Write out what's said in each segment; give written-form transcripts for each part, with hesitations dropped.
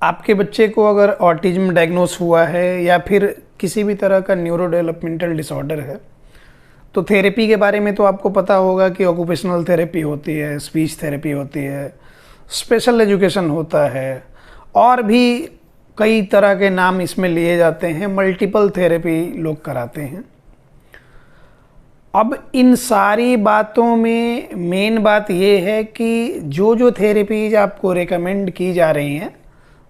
आपके बच्चे को अगर ऑटिज्म डायग्नोस हुआ है या फिर किसी भी तरह का न्यूरो डेवलपमेंटल डिसऑर्डर है, तो थेरेपी के बारे में तो आपको पता होगा कि ऑक्यूपेशनल थेरेपी होती है, स्पीच थेरेपी होती है, स्पेशल एजुकेशन होता है, और भी कई तरह के नाम इसमें लिए जाते हैं। मल्टीपल थेरेपी लोग कराते हैं। अब इन सारी बातों में मेन बात ये है कि जो थेरेपीज आपको रेकमेंड की जा रही हैं,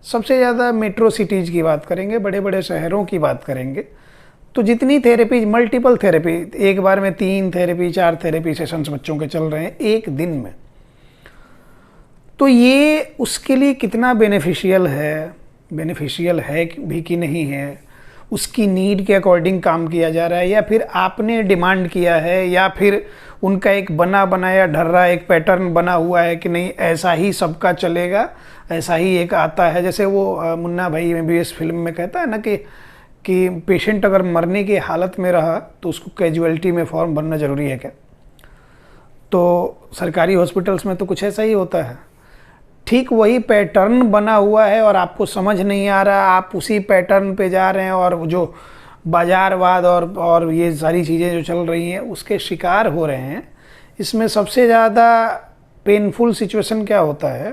सबसे ज़्यादा मेट्रो सिटीज़ की बात करेंगे, बड़े बड़े शहरों की बात करेंगे, तो जितनी थेरेपी, मल्टीपल थेरेपी, एक बार में 3 थेरेपी 4 थेरेपी सेशंस बच्चों के चल रहे हैं एक दिन में, तो ये उसके लिए कितना बेनिफिशियल है भी कि नहीं है, उसकी नीड के अकॉर्डिंग काम किया जा रहा है, या फिर आपने डिमांड किया है, या फिर उनका एक बना बनाया ढर्रा एक पैटर्न बना हुआ है कि नहीं ऐसा ही सबका चलेगा, ऐसा ही एक आता है। जैसे वो मुन्ना भाई MBBS फिल्म में कहता है ना कि पेशेंट अगर मरने की हालत में रहा तो उसको कैजुअलिटी में फॉर्म भरना ज़रूरी है क्या? तो सरकारी हॉस्पिटल्स में तो कुछ ऐसा ही होता है। ठीक वही पैटर्न बना हुआ है और आपको समझ नहीं आ रहा, आप उसी पैटर्न पे जा रहे हैं, और जो बाजारवाद और ये सारी चीज़ें जो चल रही हैं उसके शिकार हो रहे हैं। इसमें सबसे ज़्यादा पेनफुल सिचुएशन क्या होता है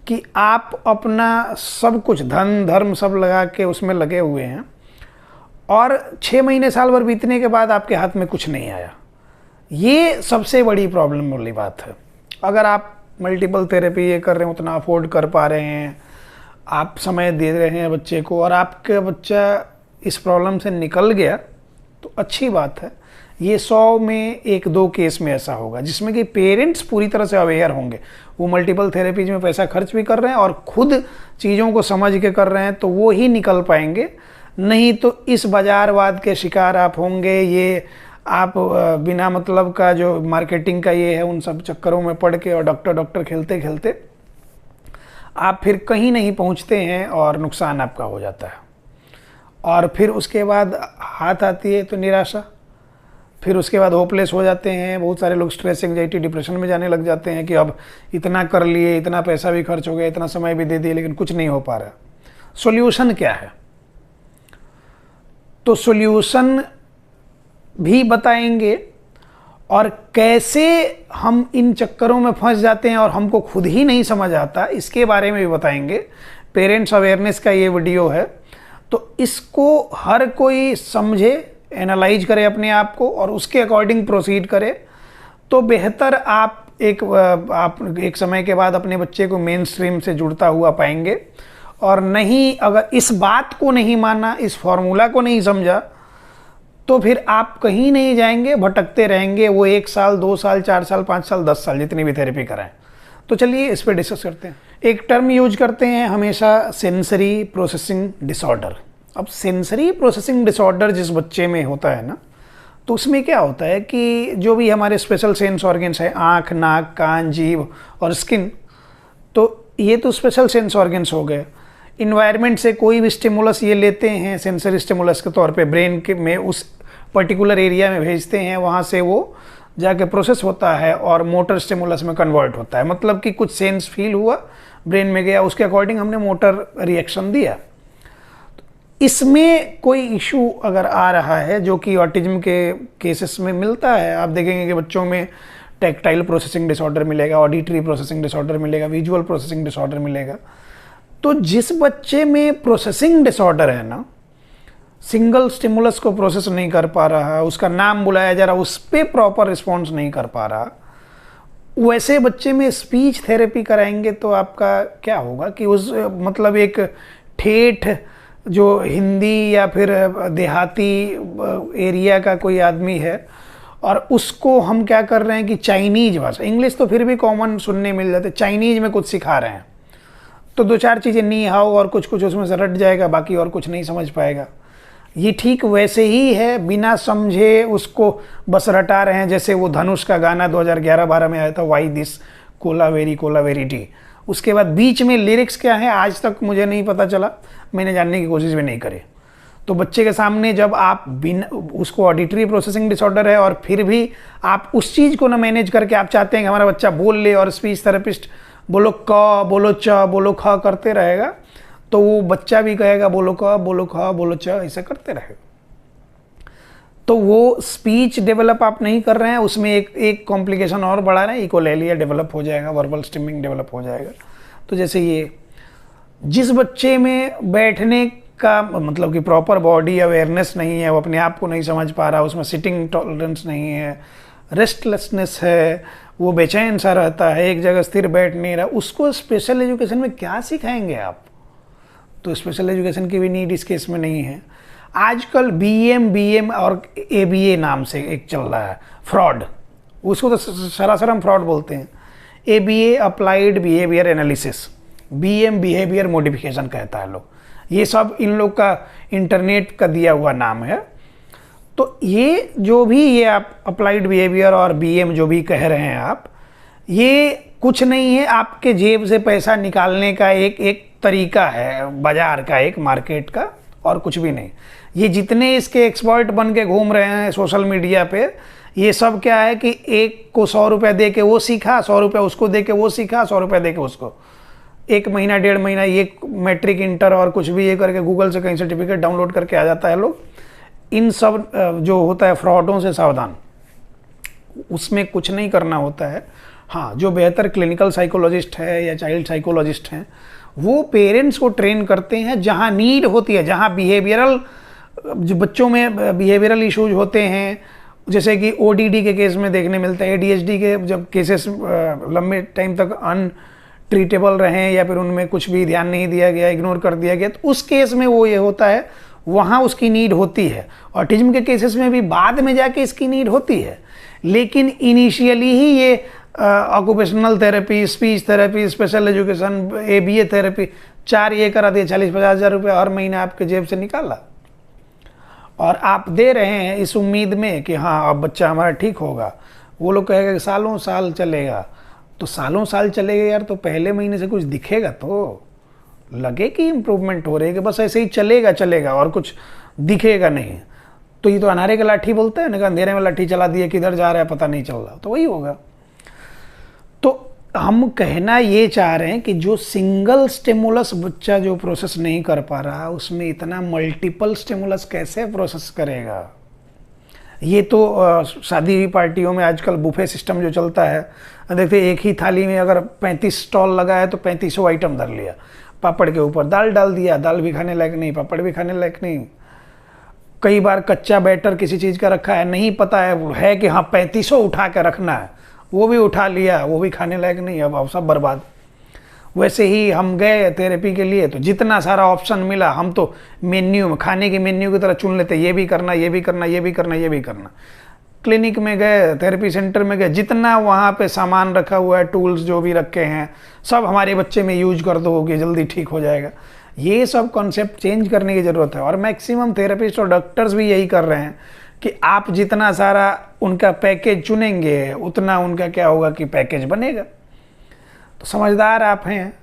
कि आप अपना सब कुछ धन धर्म सब लगा के उसमें लगे हुए हैं, और 6 महीने साल भर बीतने के बाद आपके हाथ में कुछ नहीं आया। ये सबसे बड़ी प्रॉब्लम वाली बात है। अगर आप मल्टीपल थेरेपी ये कर रहे हैं, उतना अफोर्ड कर पा रहे हैं, आप समय दे रहे हैं बच्चे को, और आपका बच्चा इस प्रॉब्लम से निकल गया, तो अच्छी बात है। ये 100 में 1-2 केस में ऐसा होगा जिसमें कि पेरेंट्स पूरी तरह से अवेयर होंगे, वो मल्टीपल थेरेपीज में पैसा खर्च भी कर रहे हैं और खुद चीज़ों को समझ के कर रहे हैं, तो वो ही निकल पाएंगे। नहीं तो इस बाजारवाद के शिकार आप होंगे। ये आप बिना मतलब का जो मार्केटिंग का ये है, उन सब चक्करों में पड़ के और डॉक्टर खेलते खेलते आप फिर कहीं नहीं पहुंचते हैं और नुकसान आपका हो जाता है। और फिर उसके बाद हाथ आती है तो निराशा, फिर उसके बाद होपलेस हो जाते हैं। बहुत सारे लोग स्ट्रेस, एंग्जाइटी, डिप्रेशन में जाने लग जाते हैं कि अब इतना कर लिए, इतना पैसा भी खर्च हो गया, इतना समय भी दे दिए, लेकिन कुछ नहीं हो पा रहा। सॉल्यूशन क्या है? तो सॉल्यूशन भी बताएंगे, और कैसे हम इन चक्करों में फंस जाते हैं और हमको खुद ही नहीं समझ आता, इसके बारे में भी बताएंगे। पेरेंट्स अवेयरनेस का ये वीडियो है, तो इसको हर कोई समझे, एनालाइज करे अपने आप को और उसके अकॉर्डिंग प्रोसीड करे, तो बेहतर आप एक समय के बाद अपने बच्चे को मेन स्ट्रीम से जुड़ता हुआ पाएंगे। और नहीं, अगर इस बात को नहीं माना, इस फॉर्मूला को नहीं समझा, तो फिर आप कहीं नहीं जाएंगे, भटकते रहेंगे। वो 1 साल 2 साल 4 साल 5 साल 10 साल जितनी भी थेरेपी कराएं। तो चलिए इस पर डिस्कस करते हैं। एक टर्म यूज करते हैं हमेशा, सेंसरी प्रोसेसिंग डिसऑर्डर। अब सेंसरी प्रोसेसिंग डिसऑर्डर जिस बच्चे में होता है ना, तो उसमें क्या होता है कि जो भी हमारे स्पेशल सेंस ऑर्गन्स है, आँख, नाक, कान, जीभ और स्किन, तो ये तो स्पेशल सेंस ऑर्गन्स हो गए। इन्वायरमेंट से कोई भी स्टिमुलस ये लेते हैं सेंसरी स्टिमुलस के तौर पे, ब्रेन के में उस पर्टिकुलर एरिया में भेजते हैं, वहाँ से वो जाके प्रोसेस होता है और मोटर स्टिमुलस में कन्वर्ट होता है। मतलब कि कुछ सेंस फील हुआ, ब्रेन में गया, उसके अकॉर्डिंग हमने मोटर रिएक्शन दिया। इसमें कोई इशू अगर आ रहा है, जो कि ऑटिज्म के केसेस में मिलता है, आप देखेंगे कि बच्चों में टैक्टाइल प्रोसेसिंग डिसऑर्डर मिलेगा, ऑडिटरी प्रोसेसिंग डिसऑर्डर मिलेगा, विजुअल प्रोसेसिंग डिसऑर्डर मिलेगा। तो जिस बच्चे में प्रोसेसिंग डिसऑर्डर है ना, सिंगल स्टिमुलस को प्रोसेस नहीं कर पा रहा, उसका नाम बुलाया जा रहा, उस पर प्रॉपर रिस्पॉन्स नहीं कर पा रहा, वैसे बच्चे में स्पीच थेरेपी कराएंगे तो आपका क्या होगा कि उस मतलब एक ठेठ जो हिंदी या फिर देहाती एरिया का कोई आदमी है, और उसको हम क्या कर रहे हैं कि चाइनीज भाषा, इंग्लिश तो फिर भी कॉमन सुनने मिल जाते, चाइनीज में कुछ सिखा रहे हैं, तो 2-4 चीज़ें नी हाउ और कुछ उसमें से रट जाएगा, बाकी और कुछ नहीं समझ पाएगा। ये ठीक वैसे ही है, बिना समझे उसको बस रटा रहे हैं। जैसे वो धनुष का गाना 2011-12 में आया था, वाई दिस कोलावेरी टी। उसके बाद बीच में लिरिक्स क्या है आज तक मुझे नहीं पता चला, मैंने जानने की कोशिश भी नहीं करी। तो बच्चे के सामने जब आप उसको ऑडिटरी प्रोसेसिंग डिसऑर्डर है और फिर भी आप उस चीज़ को ना मैनेज करके आप चाहते हैं कि हमारा बच्चा बोल ले, और स्पीच थेरेपिस्ट बोलो क, बोलो च, बोलो ख करते रहेगा, तो वो बच्चा भी कहेगा बोलो क बोलो ख बोलो च, ऐसा करते रहेगा। तो वो स्पीच डेवलप आप नहीं कर रहे हैं, उसमें एक कॉम्प्लिकेशन और बढ़ा रहे हैं, इकोलेलिया डेवलप हो जाएगा, वर्बल स्टिमिंग डेवलप हो जाएगा। तो जैसे ये जिस बच्चे में बैठने का मतलब कि प्रॉपर बॉडी अवेयरनेस नहीं है, वो अपने आप को नहीं समझ पा रहा, उसमें सिटिंग टॉलरेंस नहीं है, रेस्टलेसनेस है, वो बेचैन सा रहता है, एक जगह स्थिर बैठ नहीं रहा, उसको स्पेशल एजुकेशन में क्या सिखाएंगे आप? तो स्पेशल एजुकेशन की भी नीड इस केस में नहीं है। आजकल बीएम और एबीए नाम से एक चल रहा है फ्रॉड, उसको तो सरासर हम फ्रॉड बोलते हैं। ABA applied behaviour analysis, BM behaviour modification कहता है लोग। ये सब इन लोग का इंटरनेट का दिया हुआ नाम है। तो ये जो भी ये आप अप्लाइड बिहेवियर और बीएम जो भी कह रहे हैं आप, ये कुछ नहीं है, आपके जेब से पैसा निकालने का एक तरीका है, बाजार का, एक मार्केट का, और कुछ भी नहीं। ये जितने इसके एक्सपर्ट बन के घूम रहे हैं सोशल मीडिया पे, ये सब क्या है कि एक को 100 रुपये दे के वो सीखा, 100 रुपये उसको दे के वो सीखा, 100 रुपये दे के उसको, 1 महीना 1.5 महीना ये मैट्रिक इंटर और कुछ भी ये करके गूगल से कहीं सर्टिफिकेट डाउनलोड करके आ जाता है लोग। इन सब जो होता है फ्रॉडों से सावधान, उसमें कुछ नहीं करना होता है। हाँ, जो बेहतर क्लिनिकल साइकोलॉजिस्ट है या चाइल्ड साइकोलॉजिस्ट हैं, वो पेरेंट्स को ट्रेन करते हैं जहाँ नीड होती है, जहाँ बिहेवियरल, जो बच्चों में बिहेवियरल इश्यूज होते हैं, जैसे कि ओडीडी के केस में देखने मिलता है, एडीएचडी के जब केसेस लंबे टाइम तक अनट्रीटेबल रहे या फिर उनमें कुछ भी ध्यान नहीं दिया गया, इग्नोर कर दिया गया, तो उस केस में वो ये होता है, वहाँ उसकी नीड होती है। ऑटिज्म के केसेस में भी बाद में जाके इसकी नीड होती है, लेकिन इनिशियली ही ये occupational therapy, speech therapy, special education, ABA therapy, 4 ये करा दिए, 40-50 हज़ार रुपये हर महीना आपके जेब से निकाला, और आप दे रहे हैं इस उम्मीद में कि हाँ अब बच्चा हमारा ठीक होगा। वो लोग कहेगा कि सालों साल चलेगा। तो सालों साल चलेगा यार, तो पहले महीने से कुछ दिखेगा तो लगे कि इम्प्रूवमेंट हो रही है, कि बस ऐसे ही चलेगा और कुछ दिखेगा नहीं। तो ये तो अनारे का लाठी बोलते हैं ना, अंधेरे में लाठी चला दिए, किधर जा रहा है पता नहीं चल रहा, तो वही होगा। तो हम कहना ये चाह रहे हैं कि जो सिंगल स्टिमुलस बच्चा जो प्रोसेस नहीं कर पा रहा, उसमें इतना मल्टीपल स्टिमुलस कैसे प्रोसेस करेगा? ये तो शादी हुई पार्टियों में आजकल बुफे सिस्टम जो चलता है, देखते एक ही थाली में अगर 35 स्टॉल लगा है तो 3500 आइटम धर लिया, पापड़ के ऊपर दाल डाल दिया, दाल भी खाने लायक नहीं, पापड़ भी खाने लायक नहीं। कई बार कच्चा बैटर किसी चीज़ का रखा है, नहीं पता है कि हाँ 3500 उठा के रखना है, वो भी उठा लिया, वो भी खाने लायक नहीं, अब सब बर्बाद। वैसे ही हम गए थेरेपी के लिए, तो जितना सारा ऑप्शन मिला, हम तो मेन्यू में, खाने के मेन्यू की तरह चुन लेते, ये भी करना, ये भी करना, ये भी करना, ये भी करना। क्लिनिक में गए, थेरेपी सेंटर में गए, जितना वहाँ पे सामान रखा हुआ है, टूल्स जो भी रखे हैं, सब हमारे बच्चे में यूज कर दो कि जल्दी ठीक हो जाएगा। ये सब कॉन्सेप्ट चेंज करने की ज़रूरत है, और मैक्सिमम थेरेपिस्ट और डॉक्टर्स भी यही कर रहे हैं कि आप जितना सारा उनका पैकेज चुनेंगे, उतना उनका क्या होगा कि पैकेज बनेगा। तो समझदार आप हैं,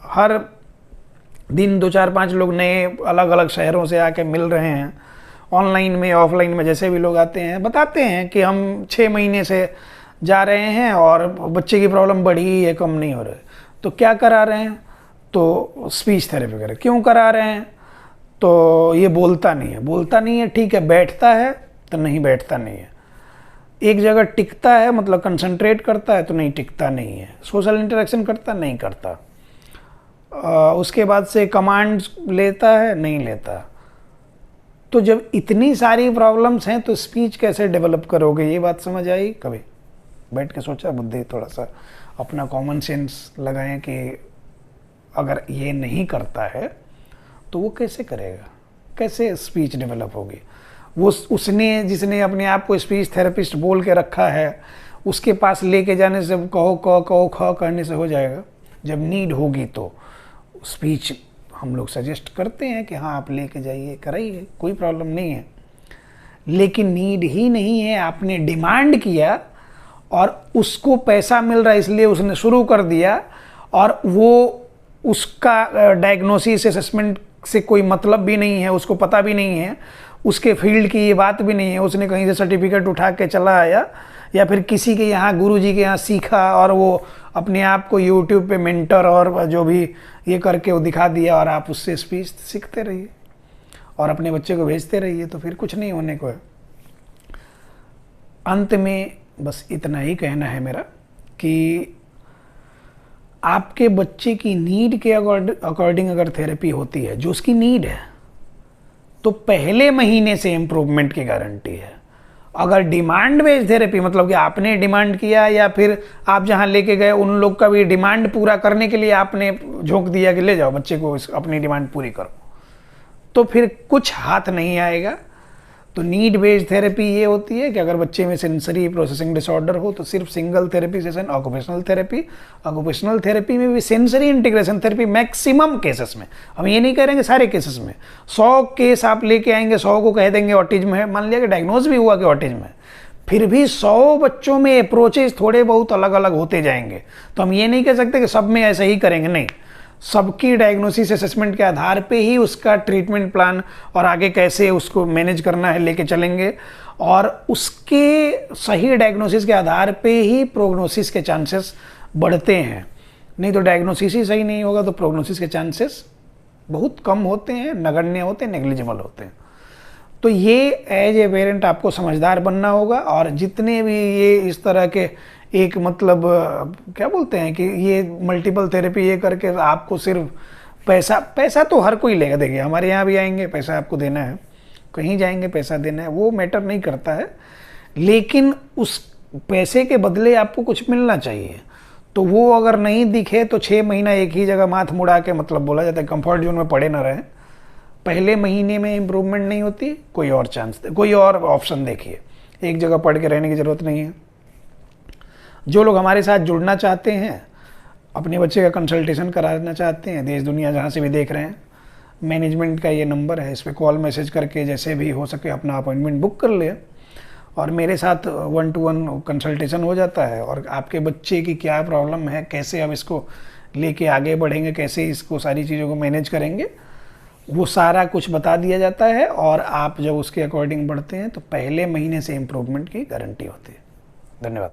हर दिन 2-4-5 लोग नए अलग अलग शहरों से आके मिल रहे हैं, ऑनलाइन में ऑफलाइन में जैसे भी लोग आते हैं, बताते हैं कि हम 6 महीने से जा रहे हैं और बच्चे की प्रॉब्लम बढ़ी है, कम नहीं हो रही। तो क्या करा रहे हैं? तो स्पीच थेरेपी करें। क्यों करा रहे हैं? तो ये बोलता नहीं है, ठीक है, बैठता है तो नहीं बैठता नहीं है, एक जगह टिकता है मतलब कंसंट्रेट करता है तो नहीं टिकता नहीं है, सोशल इंटरेक्शन करता नहीं करता, उसके बाद से कमांड्स लेता है नहीं लेता। तो जब इतनी सारी प्रॉब्लम्स हैं तो स्पीच कैसे डेवलप करोगे? ये बात समझ आई? कभी बैठ के सोचा? बुद्धि थोड़ा सा अपना कॉमन सेंस लगाएं कि अगर ये नहीं करता है तो वो कैसे करेगा, कैसे स्पीच डेवलप होगी? वो उसने जिसने अपने आप को स्पीच थेरेपिस्ट बोल के रखा है, उसके पास लेके जाने से कहो क कहो ख करने से हो जाएगा? जब नीड होगी तो स्पीच हम लोग सजेस्ट करते हैं कि हाँ आप लेके जाइए, कराइए, कोई प्रॉब्लम नहीं है। लेकिन नीड ही नहीं है, आपने डिमांड किया और उसको पैसा मिल रहा है इसलिए उसने शुरू कर दिया, और वो उसका डायग्नोसिस असेसमेंट से कोई मतलब भी नहीं है, उसको पता भी नहीं है, उसके फील्ड की ये बात भी नहीं है, उसने कहीं से सर्टिफिकेट उठा के चला आया या फिर किसी के यहाँ गुरुजी के यहाँ सीखा और वो अपने आप को यूट्यूब पे मेंटर और जो भी ये करके वो दिखा दिया और आप उससे स्पीच सीखते रहिए और अपने बच्चे को भेजते रहिए, तो फिर कुछ नहीं होने को है। अंत में बस इतना ही कहना है मेरा कि आपके बच्चे की नीड के अकॉर्डिंग अगर थेरेपी होती है, जो उसकी नीड है, तो पहले महीने से इम्प्रूवमेंट की गारंटी है। अगर डिमांड बेस्ड थेरेपी, मतलब कि आपने डिमांड किया या फिर आप जहाँ लेके गए उन लोग का भी डिमांड पूरा करने के लिए आपने झोंक दिया कि ले जाओ बच्चे को अपनी डिमांड पूरी करो, तो फिर कुछ हाथ नहीं आएगा। तो नीड बेस्ड थेरेपी ये होती है कि अगर बच्चे में सेंसरी प्रोसेसिंग डिसऑर्डर हो तो सिर्फ single therapy session occupational therapy. Occupational therapy में भी sensory integration therapy maximum cases में, हम ये नहीं करेंगे सारे केसेस में। 100 केस आप लेके आएंगे, 100 को कह देंगे ऑटिज्म है, मान लिया कि डायग्नोज भी हुआ कि ऑटिज्म है, फिर भी 100 बच्चों में अप्रोचेज थोड़े बहुत अलग अलग होते जाएंगे। तो हम ये नहीं कह सकते कि सब में ऐसे ही करेंगे, नहीं, सबकी डायग्नोसिस असेसमेंट के आधार पे ही उसका ट्रीटमेंट प्लान और आगे कैसे उसको मैनेज करना है लेके चलेंगे, और उसके सही डायग्नोसिस के आधार पे ही प्रोग्नोसिस के चांसेस बढ़ते हैं। नहीं तो डायग्नोसिस ही सही नहीं होगा तो प्रोग्नोसिस के चांसेस बहुत कम होते हैं, नगण्य होते हैं, नेग्लिजिबल होते हैं। तो ये एज ए पेरेंट आपको समझदार बनना होगा। और जितने भी ये इस तरह के एक मतलब क्या बोलते हैं कि ये मल्टीपल थेरेपी ये करके आपको सिर्फ पैसा तो हर कोई लेगा। देखिए हमारे यहाँ भी आएंगे, पैसा आपको देना है, कहीं जाएंगे पैसा देना है, वो मैटर नहीं करता है, लेकिन उस पैसे के बदले आपको कुछ मिलना चाहिए। तो वो अगर नहीं दिखे तो 6 महीना एक ही जगह माथ मुड़ा के, मतलब बोला जाता है कंफर्ट जोन में पड़े ना रहें। पहले महीने में इम्प्रूवमेंट नहीं होती, कोई और चांस, कोई और ऑप्शन देखिए, एक जगह पढ़ के रहने की ज़रूरत नहीं है। जो लोग हमारे साथ जुड़ना चाहते हैं, अपने बच्चे का कंसल्टेशन कराना चाहते हैं, देश दुनिया जहाँ से भी देख रहे हैं, मैनेजमेंट का ये नंबर है, इस पर कॉल मैसेज करके जैसे भी हो सके अपना अपॉइंटमेंट बुक कर ले और मेरे साथ 1-to-1 कंसल्टेशन हो जाता है। और आपके बच्चे की क्या प्रॉब्लम है, कैसे अब इसको लेके आगे बढ़ेंगे, कैसे इसको सारी चीज़ों को मैनेज करेंगे, वो सारा कुछ बता दिया जाता है। और आप जब उसके अकॉर्डिंग बढ़ते हैं तो पहले महीने से इम्प्रूवमेंट की गारंटी होती है। धन्यवाद।